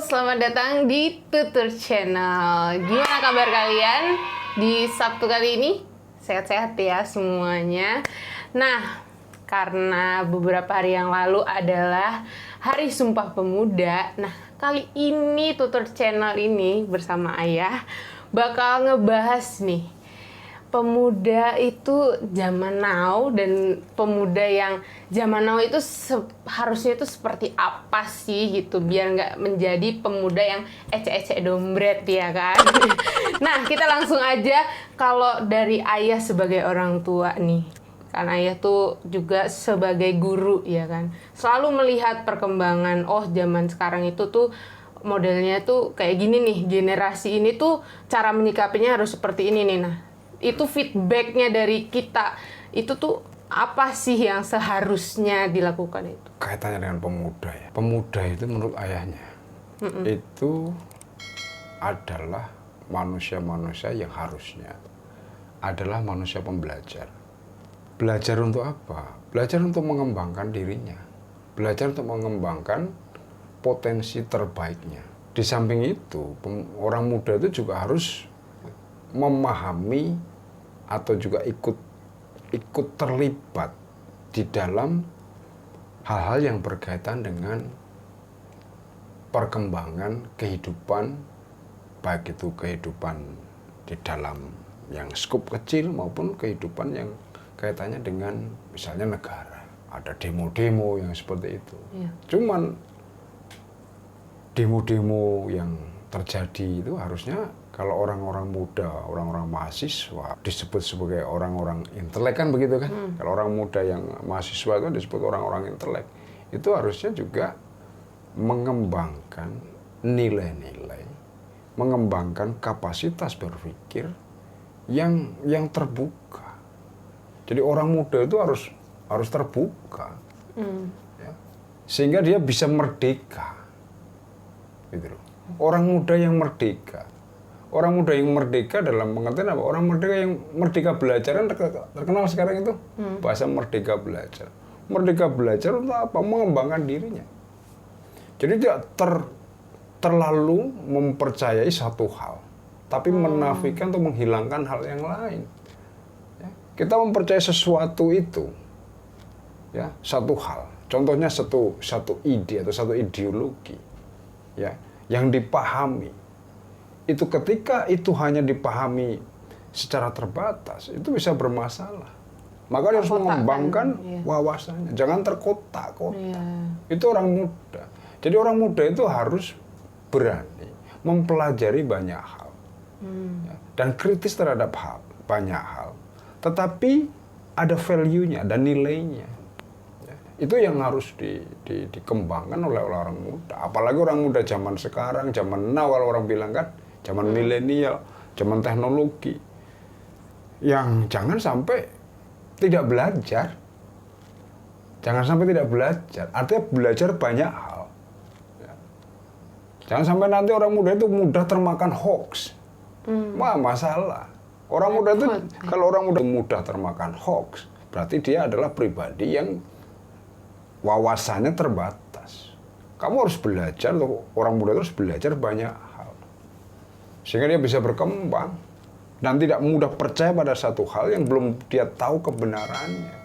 selamat datang di Tutur Channel. Gimana kabar kalian di Sabtu kali ini? Sehat-sehat ya semuanya. Nah, karena beberapa hari yang lalu adalah Hari Sumpah Pemuda. Nah, kali ini Tutur Channel ini bersama Ayah bakal ngebahas nih pemuda itu zaman now dan pemuda yang zaman now itu harusnya itu seperti apa sih gitu biar nggak menjadi pemuda yang ecek-ecek dompet ya kan. Nah, kita langsung aja kalau dari Ayah sebagai orang tua nih, kan Ayah tuh juga sebagai guru ya kan, selalu melihat perkembangan zaman sekarang itu tuh modelnya tuh kayak gini nih, generasi ini tuh cara menyikapinya harus seperti ini nih. Nah, itu feedbacknya dari kita itu tuh apa sih yang seharusnya dilakukan itu? Kaitannya dengan pemuda ya. Pemuda itu menurut ayahnya itu adalah manusia-manusia yang harusnya adalah manusia pembelajar. Belajar untuk apa? Belajar untuk mengembangkan dirinya. Belajar untuk mengembangkan potensi terbaiknya. Di samping itu, orang muda itu juga harus memahami atau juga ikut terlibat di dalam hal-hal yang berkaitan dengan perkembangan kehidupan, baik itu kehidupan di dalam yang skup kecil maupun kehidupan yang kaitannya dengan misalnya negara. Ada demo-demo yang seperti itu. Iya. Cuman demo-demo yang terjadi itu harusnya kalau orang-orang muda, orang-orang mahasiswa disebut sebagai orang-orang intelek kan begitu kan? Kalau orang muda yang mahasiswa itu disebut orang-orang intelek. Itu harusnya juga mengembangkan nilai-nilai, mengembangkan kapasitas berpikir yang terbuka. Jadi orang muda itu harus terbuka, ya, sehingga dia bisa merdeka. Gitu loh. Orang muda yang merdeka. Orang muda yang merdeka dalam pengertian apa? Orang merdeka belajar kan terkenal sekarang itu bahasa merdeka belajar. Merdeka belajar untuk apa? Mengembangkan dirinya. Jadi tidak terlalu mempercayai satu hal, tapi menafikan atau menghilangkan hal yang lain. Ya, kita mempercayai sesuatu itu, ya, satu hal. Contohnya satu ide atau satu ideologi, ya, yang dipahami. Itu ketika itu hanya dipahami secara terbatas, itu bisa bermasalah. Maka dia harus mengembangkan wawasannya, jangan terkotak-kotak. Itu orang muda. Jadi orang muda itu harus berani mempelajari banyak hal, ya, dan kritis terhadap banyak hal. Tetapi ada value-nya, ada nilainya. Ya, itu yang harus dikembangkan oleh orang muda. Apalagi orang muda zaman sekarang, zaman now kalau orang bilang kan, zaman milenial, zaman teknologi, yang jangan sampai tidak belajar. Jangan sampai tidak belajar, artinya belajar banyak hal. Ya. Jangan sampai nanti orang muda itu mudah termakan hoax. Wah, masalah. Orang muda itu, kalau orang mudah termakan hoax, berarti dia adalah pribadi yang wawasannya terbatas. Kamu harus belajar, orang muda harus belajar banyak hal. Sehingga dia bisa berkembang dan tidak mudah percaya pada satu hal yang belum dia tahu kebenarannya.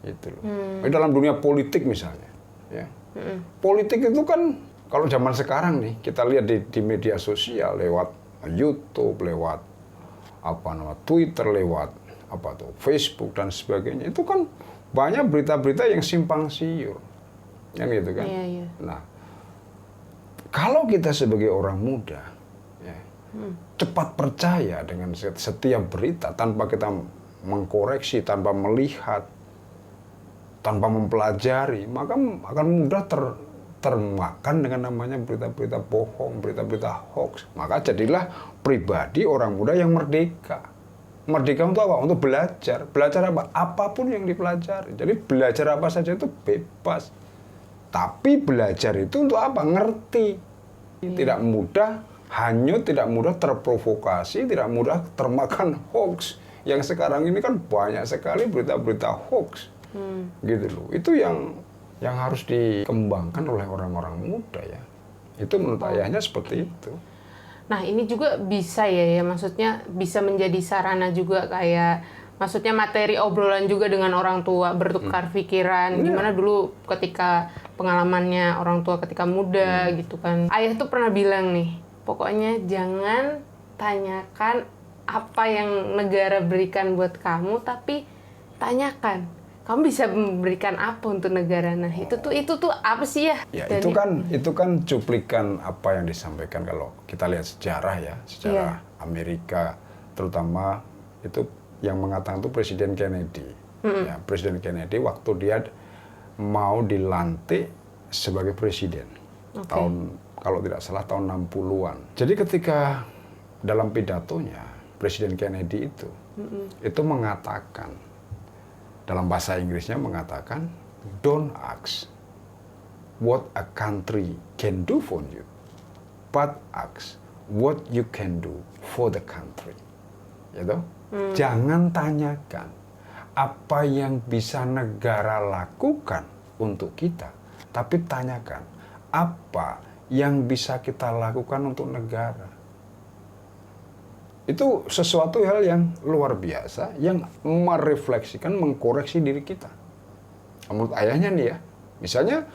Gitu loh. Dalam dunia politik misalnya, ya. Politik itu kan kalau zaman sekarang nih kita lihat di media sosial lewat YouTube, lewat Twitter, lewat Facebook dan sebagainya. Itu kan banyak berita-berita yang simpang siur. Yang gitu kan. Iya. Nah, kalau kita sebagai orang muda cepat percaya dengan setiap berita tanpa kita mengkoreksi, tanpa melihat, tanpa mempelajari, maka akan mudah termakan dengan namanya berita-berita bohong, berita-berita hoax. Maka jadilah pribadi orang muda yang merdeka. Merdeka untuk apa? Untuk belajar. Belajar apa? Apapun yang dipelajari. Jadi belajar apa saja itu bebas. Tapi belajar itu untuk apa? Ngerti. Tidak mudah hanyut, tidak mudah terprovokasi, tidak mudah termakan hoax. Yang sekarang ini kan banyak sekali berita-berita hoax. Gitu loh. Itu yang harus dikembangkan oleh orang-orang muda ya. Itu menurut ayahnya seperti itu. Nah, ini juga bisa ya, maksudnya bisa menjadi sarana juga kayak, maksudnya materi obrolan juga dengan orang tua, bertukar pikiran. Gimana dulu ketika pengalamannya orang tua ketika muda gitu kan. Ayah tuh pernah bilang nih, pokoknya jangan tanyakan apa yang negara berikan buat kamu, tapi tanyakan kamu bisa memberikan apa untuk negara. Nah, itu tuh apa sih ya? Ya, Dan itu kan cuplikan apa yang disampaikan kalau kita lihat sejarah ya, sejarah Amerika terutama itu yang mengatakan itu Presiden Kennedy. Ya, Presiden Kennedy waktu dia mau dilantik sebagai presiden. Tahun kalau tidak salah tahun 60-an. Jadi ketika dalam pidatonya Presiden Kennedy itu mengatakan dalam bahasa Inggrisnya mengatakan, don't ask what a country can do for you, but ask what you can do for the country. Gitu? Jangan tanyakan apa yang bisa negara lakukan untuk kita, tapi tanyakan apa yang bisa kita lakukan untuk negara. Itu sesuatu hal yang luar biasa, yang merefleksikan, mengkoreksi diri kita. Menurut ayahnya nih ya, misalnya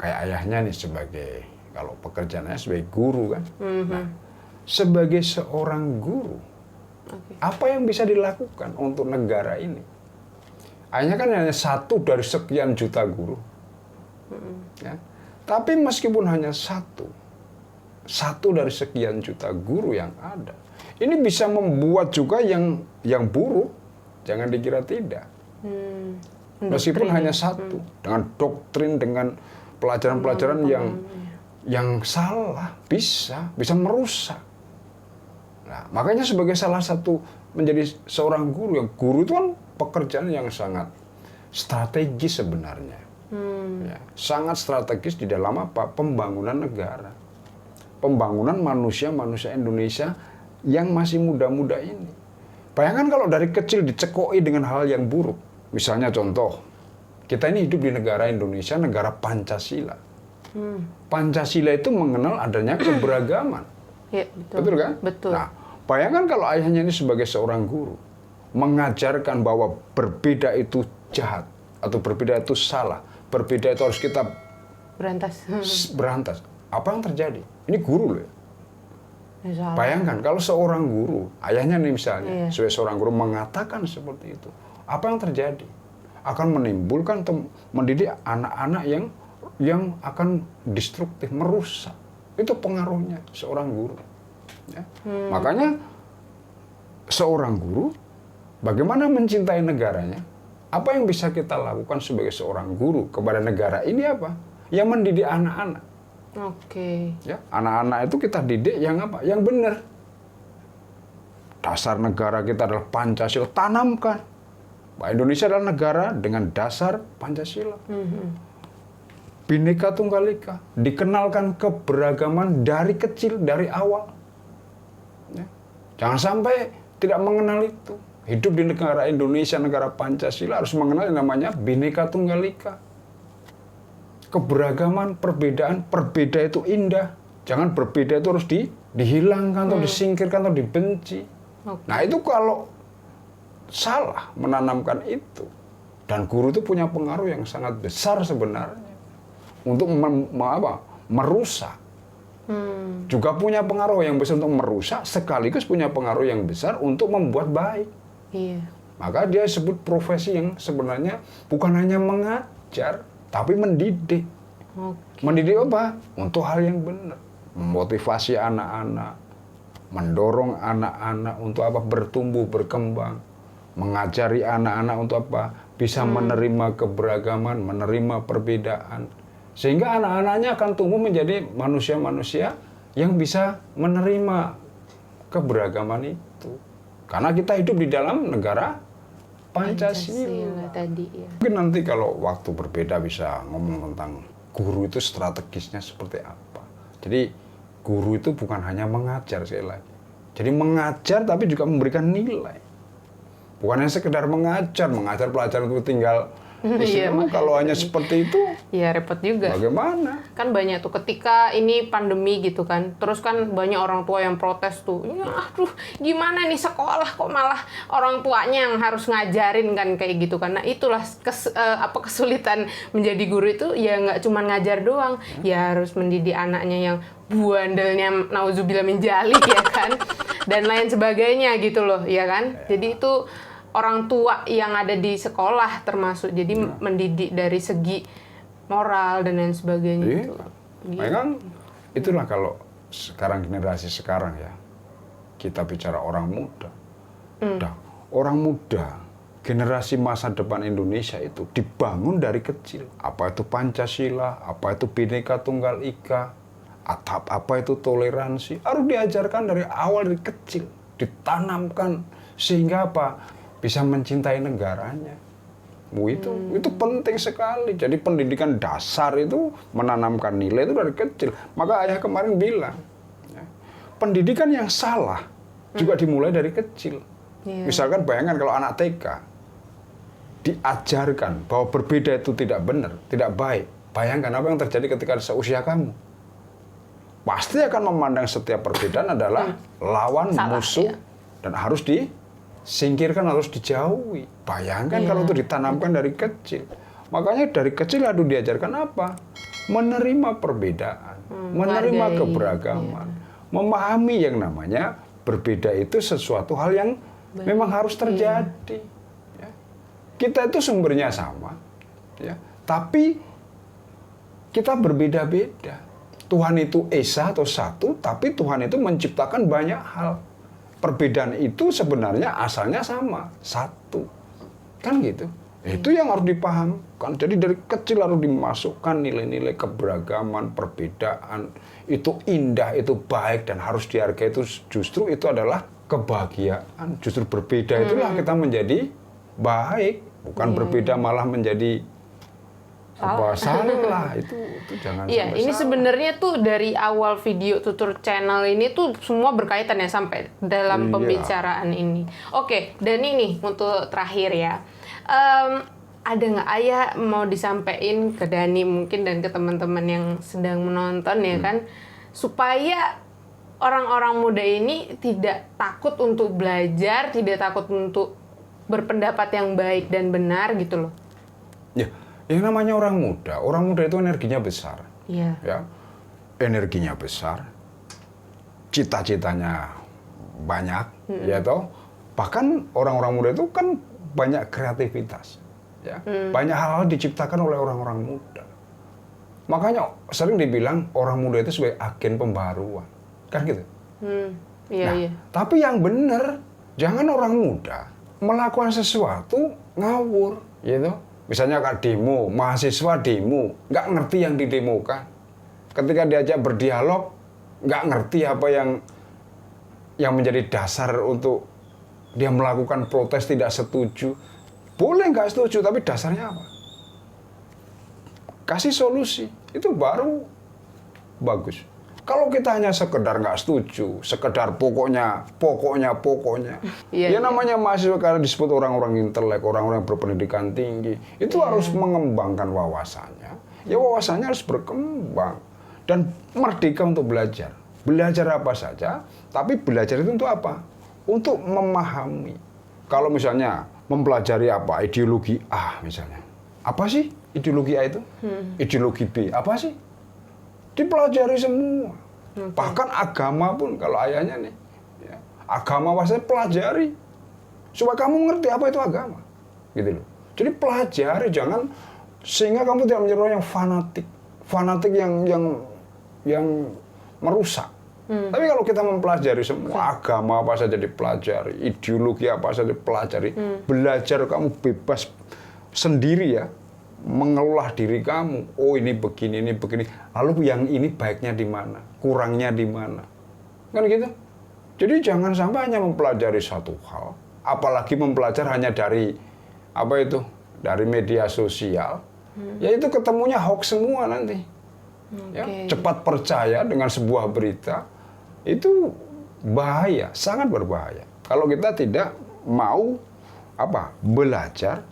kayak ayahnya nih sebagai, kalau pekerjaannya sebagai guru kan. Nah, sebagai seorang guru, apa yang bisa dilakukan untuk negara ini? Ayahnya kan hanya satu dari sekian juta guru. Ya. Tapi meskipun hanya satu dari sekian juta guru yang ada, ini bisa membuat juga yang buruk, jangan dikira tidak. Meskipun hanya satu, dengan doktrin, dengan pelajaran-pelajaran yang salah, bisa merusak. Nah, makanya sebagai salah satu menjadi seorang guru, yang guru itu kan pekerjaan yang sangat strategis sebenarnya. Ya, sangat strategis di dalam apa? Pembangunan negara. Pembangunan manusia-manusia Indonesia yang masih muda-muda ini. Bayangkan kalau dari kecil dicekoi dengan hal yang buruk. Misalnya contoh, kita ini hidup di negara Indonesia, negara Pancasila. Pancasila itu mengenal adanya keberagaman. Ya, betul. Betul kan? Betul. Nah, bayangkan kalau ayahnya ini sebagai seorang guru, mengajarkan bahwa berbeda itu jahat, atau berbeda itu salah, berbeda itu harus kita berantas. Apa yang terjadi? Ini guru loh. Bayangkan kalau seorang guru, ayahnya nih misalnya, sebagai seorang guru mengatakan seperti itu, apa yang terjadi? Akan menimbulkan mendidik anak-anak yang akan destruktif, merusak. Itu pengaruhnya seorang guru. Ya. Makanya seorang guru, bagaimana mencintai negaranya? Apa yang bisa kita lakukan sebagai seorang guru kepada negara ini apa? Yang mendidik anak-anak. Oke. Ya, anak-anak itu kita didik yang apa? Yang benar. Dasar negara kita adalah Pancasila, tanamkan. Bahwa Indonesia adalah negara dengan dasar Pancasila. Bhinneka Tunggal Ika, dikenalkan keberagaman dari kecil, dari awal. Ya. Jangan sampai tidak mengenal itu. Hidup di negara Indonesia, negara Pancasila harus mengenal yang namanya Bhinneka Tunggal Ika. Keberagaman, perbedaan, berbeda itu indah. Jangan berbeda itu harus dihilangkan atau disingkirkan atau dibenci. Nah itu kalau salah menanamkan itu. Dan guru itu punya pengaruh yang sangat besar sebenarnya. Untuk merusak. Juga punya pengaruh yang besar untuk merusak, sekaligus punya pengaruh yang besar untuk membuat baik. Iya. Maka dia sebut profesi yang sebenarnya bukan hanya mengajar, tapi mendidik. Mendidik apa? Untuk hal yang benar. Memotivasi anak-anak, mendorong anak-anak untuk apa? Bertumbuh, berkembang. Mengajari anak-anak untuk apa? Bisa menerima keberagaman, menerima perbedaan. Sehingga anak-anaknya akan tumbuh menjadi manusia-manusia yang bisa menerima keberagaman itu. Karena kita hidup di dalam negara Pancasila tadi ya. Mungkin nanti kalau waktu berbeda bisa ngomong tentang guru itu strategisnya seperti apa. Jadi guru itu bukan hanya mengajar sekali lagi. Jadi mengajar tapi juga memberikan nilai. Bukan hanya sekedar mengajar pelajaran itu tinggal Iya, Istilahnya kalau hanya seperti itu, ya repot juga. bagaimana? Kan banyak tuh ketika ini pandemi gitu kan, terus kan banyak orang tua yang protes tuh, ya aduh gimana nih sekolah kok malah orang tuanya yang harus ngajarin kan kayak gitu kan. Nah itulah kesulitan menjadi guru itu, ya nggak cuma ngajar doang, ya harus mendidik anaknya yang buandelnya nauzubillah min dzalik ya kan, dan lain sebagainya gitu loh ya kan. Jadi itu orang tua yang ada di sekolah termasuk, jadi mendidik dari segi moral dan lain sebagainya Iya. itu. Nah, kan itulah kalau sekarang generasi sekarang ya, kita bicara orang muda. Nah, orang muda, generasi masa depan Indonesia itu dibangun dari kecil. Apa itu Pancasila, apa itu Bhinneka Tunggal Ika, atau apa itu toleransi, harus diajarkan dari awal, dari kecil, ditanamkan sehingga apa? Bisa mencintai negaranya. Itu penting sekali. Jadi pendidikan dasar itu menanamkan nilai itu dari kecil. Maka ayah kemarin bilang, ya, pendidikan yang salah juga dimulai dari kecil. Misalkan bayangkan kalau anak TK diajarkan bahwa berbeda itu tidak benar, tidak baik. Bayangkan apa yang terjadi ketika seusia kamu. Pasti akan memandang setiap perbedaan adalah lawan, salah, musuh, ya. dan harus disingkirkan, harus dijauhi. Bayangkan kalau itu ditanamkan dari kecil. Makanya dari kecil harus diajarkan apa? Menerima perbedaan, menerima keberagaman, memahami yang namanya berbeda itu sesuatu hal yang memang harus terjadi. Ya. Kita itu sumbernya sama, ya, tapi kita berbeda-beda. Tuhan itu esa atau satu, tapi Tuhan itu menciptakan banyak hal. Perbedaan itu sebenarnya asalnya sama, satu. Kan gitu. Itu yang harus dipahamkan. Jadi dari kecil harus dimasukkan nilai-nilai keberagaman, perbedaan. Itu indah, itu baik, dan harus dihargai. Itu justru itu adalah kebahagiaan. Justru berbeda itulah kita menjadi baik. Bukan berbeda malah menjadi salah. Itu jangan Iya, sampai ini salah. sebenarnya tuh dari awal video tutur channel ini tuh semua berkaitan ya sampai dalam pembicaraan ini. Oke, dan ini untuk terakhir ya. Ada nggak ayah mau disampaikan ke Dani mungkin dan ke teman-teman yang sedang menonton ya kan, supaya orang-orang muda ini tidak takut untuk belajar, tidak takut untuk berpendapat yang baik dan benar gitu loh. Ya, yang namanya orang muda itu energinya besar. Iya. Ya, energinya besar, cita-citanya banyak, ya toh. Bahkan orang-orang muda itu kan banyak kreativitas, ya. Banyak hal-hal diciptakan oleh orang-orang muda. Makanya sering dibilang orang muda itu sebagai agen pembaruan, kan gitu. Iya. Tapi yang benar, jangan orang muda melakukan sesuatu ngawur, gitu. Misalnya kayak demo, mahasiswa demo, nggak ngerti yang didemokan. Ketika diajak berdialog, nggak ngerti apa yang menjadi dasar untuk dia melakukan protes tidak setuju. Boleh nggak setuju, tapi dasarnya apa? Kasih solusi, itu baru bagus. Kalau kita hanya sekedar nggak setuju, sekedar pokoknya, ya namanya mahasiswa karena disebut orang-orang intelek, orang-orang yang berpendidikan tinggi, itu harus mengembangkan wawasannya. Ya wawasannya harus berkembang dan merdeka untuk belajar. Belajar apa saja, tapi belajar itu untuk apa? Untuk memahami. Kalau misalnya mempelajari apa, ideologi A misalnya, apa sih ideologi A itu? Ideologi B, apa sih? Dipelajari semua. Bahkan agama pun kalau ayahnya nih, ya, agama pasti pelajari supaya kamu ngerti apa itu agama, gitu loh. Jadi pelajari, jangan sehingga kamu tidak menjadi orang yang fanatik yang merusak. Tapi kalau kita mempelajari semua agama apa saja dipelajari, ideologi apa saja dipelajari, belajar kamu bebas sendiri ya. Mengelola diri kamu, oh ini begini, lalu yang ini baiknya di mana, kurangnya di mana, kan gitu. Jadi jangan sampai hanya mempelajari satu hal, apalagi mempelajari hanya dari apa itu, dari media sosial, ya itu ketemunya hoax semua nanti. Ya, cepat percaya dengan sebuah berita itu bahaya, sangat berbahaya. Kalau kita tidak mau belajar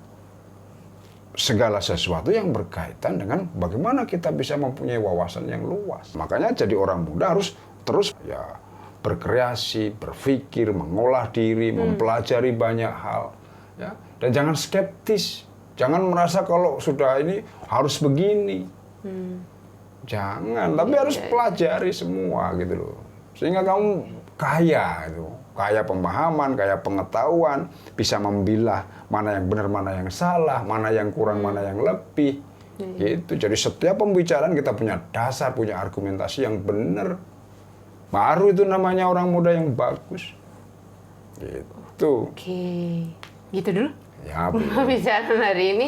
segala sesuatu yang berkaitan dengan bagaimana kita bisa mempunyai wawasan yang luas. Makanya jadi orang muda harus terus ya berkreasi, berpikir, mengolah diri, mempelajari banyak hal, ya. Dan jangan skeptis, jangan merasa kalau sudah ini harus begini. Jangan, tapi harus pelajari semua gitu loh. Sehingga kamu kaya itu, kaya pemahaman, kaya pengetahuan, bisa memilah mana yang benar, mana yang salah, mana yang kurang, mana yang lebih. Gitu. Jadi setiap pembicaraan kita punya dasar, punya argumentasi yang benar. Baru itu namanya orang muda yang bagus. Gitu. Oke, gitu dulu. Ya, Pembicaraan hari ini.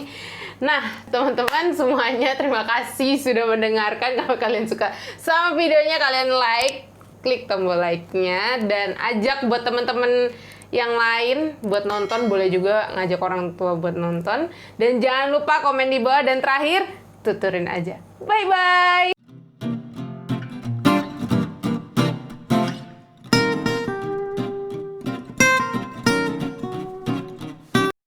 Nah, teman-teman semuanya terima kasih sudah mendengarkan. Kalau kalian suka sama videonya, kalian like, klik tombol like-nya, dan ajak buat teman-teman yang lain buat nonton. Boleh juga ngajak orang tua buat nonton. Dan jangan lupa komen di bawah, dan terakhir tuturin aja. Bye-bye!